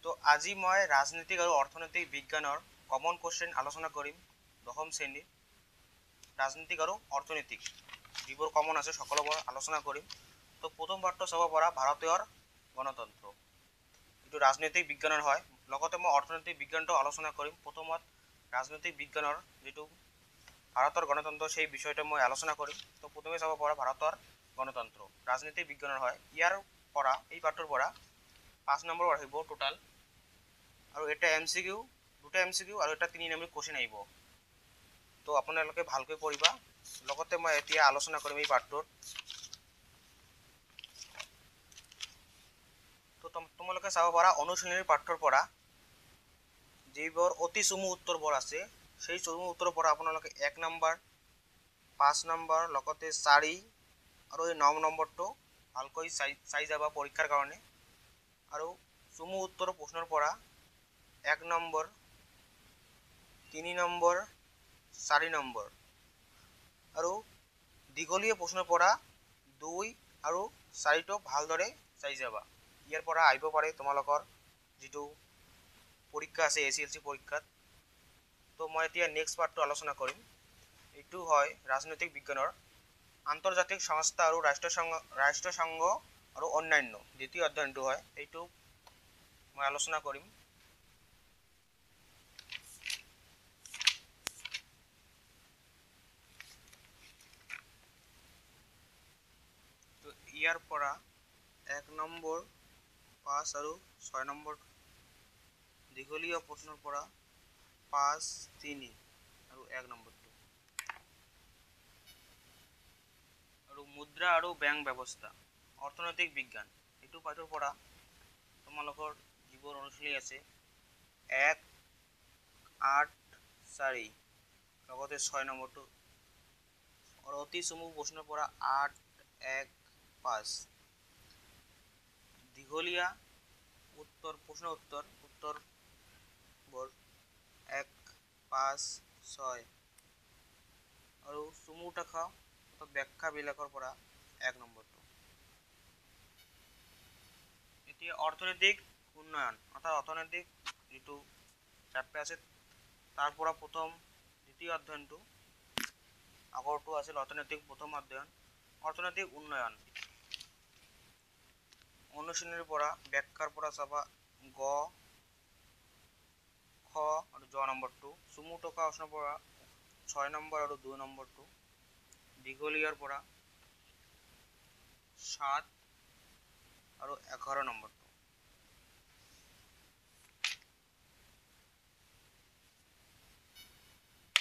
তো আজি মই ৰাজনীতিক আৰু অৰ্থনৈতিক বিজ্ঞানৰ কমন কুৱেশ্যন আলোচনা কৰিম। দশম শ্ৰেণীৰ ৰাজনীতিক আৰু অৰ্থনৈতিক যিবোৰ কমন আছে সকলোবোৰ আলোচনা কৰিম। তো প্ৰথম পাঠটো চাব পৰা ভাৰতীয় গণতন্ত্ৰ, এইটো ৰাজনৈতিক বিজ্ঞানৰ হয়। লগতে মই অৰ্থনৈতিক বিজ্ঞানটো আলোচনা কৰিম। প্ৰথমত ৰাজনৈতিক বিজ্ঞানৰ যিটো ভাৰতৰ গণতন্ত্ৰ সেই বিষয়টো মই আলোচনা কৰিম। তো প্ৰথমে চাব পৰা ভাৰতৰ গণতন্ত্ৰ ৰাজনৈতিক বিজ্ঞানৰ হয়। ইয়াৰ পৰা এই পাঠটোৰ পৰা 5 নম্বৰ আহিব টোটাল, আৰু এটা MCQ, দুটা MCQ আৰু এটা 3 নম্বৰ কুৱেশ্যন আহিব। তো আপোনালোকে ভালকৈ পঢ়িবা। লগতে মই এতিয়া আলোচনা কৰিম এই পাঠটোৰ। তো তোমালোকে চাব পৰা অনুশীলনীৰ পাঠটোৰ পৰা যিবোৰ অতি চমু উত্তৰবোৰ আছে সেই চমু উত্তৰৰ পৰা আপোনালোকে 1 নম্বৰ, 5 নম্বৰ, লগতে 4 আৰু এই 9 নম্বৰটো ভালকৈ চাই যাবা পৰীক্ষাৰ কাৰণে। আৰু চমু উত্তৰ প্ৰশ্নৰ পৰা 1 নম্বৰ, 3 নম্বৰ, 4 নম্বৰ আৰু দীঘলীয়া প্ৰশ্নৰ পৰা 2 আৰু 4টো ভালদৰে চাই যাবা। ইয়াৰ পৰা আহিব পাৰে তোমালোকৰ যিটো পৰীক্ষা আছে SSLC পৰীক্ষাত। তো মই এতিয়া নেক্সট পাৰ্টটো আলোচনা কৰিম। এইটো হয় ৰাজনৈতিক বিজ্ঞানৰ আন্তৰ্জাতিক সংস্থা আৰু ৰাষ্ট্ৰসংঘ আৰু অন্যান্য দ্বিতীয় অধ্যয়নটো হয়। এইটো মই আলোচনা কৰিম। তো ইয়াৰ পৰা 1 নম্বৰ, 5 আৰু 6 নম্বৰ দীঘলীয়া প্ৰশ্নৰ পৰা 5, 3 আৰু 1 নম্বৰটো, আৰু মুদ্ৰা আৰু বেংক ব্যৱস্থা অৰ্থনৈতিক বিজ্ঞান এইটো পাঠৰ পৰা তোমালোকৰ যিবোৰ অনুশীলনী আছে 1, 8, 4 লগতে 6 নম্বৰটো, আৰু অতি চমু প্ৰশ্নৰ পৰা 8, 1, 5 দীঘলীয়া প্ৰশ্ন উত্তৰবোৰ 1, 5, 6 আৰু চমু থকা ব্যাখ্যাবিলাকৰ পৰা 1 নম্বৰটো। এতিয়া অৰ্থনৈতিক উন্নয়ন অৰ্থাৎ অৰ্থনৈতিক যিটো চেপ্টাৰ আছে তাৰ পৰা প্ৰথম দ্বিতীয় অধ্যয়নটো, আগৰটো আছিল অৰ্থনৈতিক প্ৰথম অধ্যয়ন। অৰ্থনৈতিক উন্নয়ন অনুশীলনীৰ পৰা ব্যাখ্যাৰ পৰা চাবা গ, খ আৰু জ নম্বৰটো, চমু থকা প্ৰশ্নৰ পৰা 6 নম্বৰ আৰু 2 নম্বৰটো, দীঘলীয়াৰ পৰা 7 আৰু 11 নম্বৰ।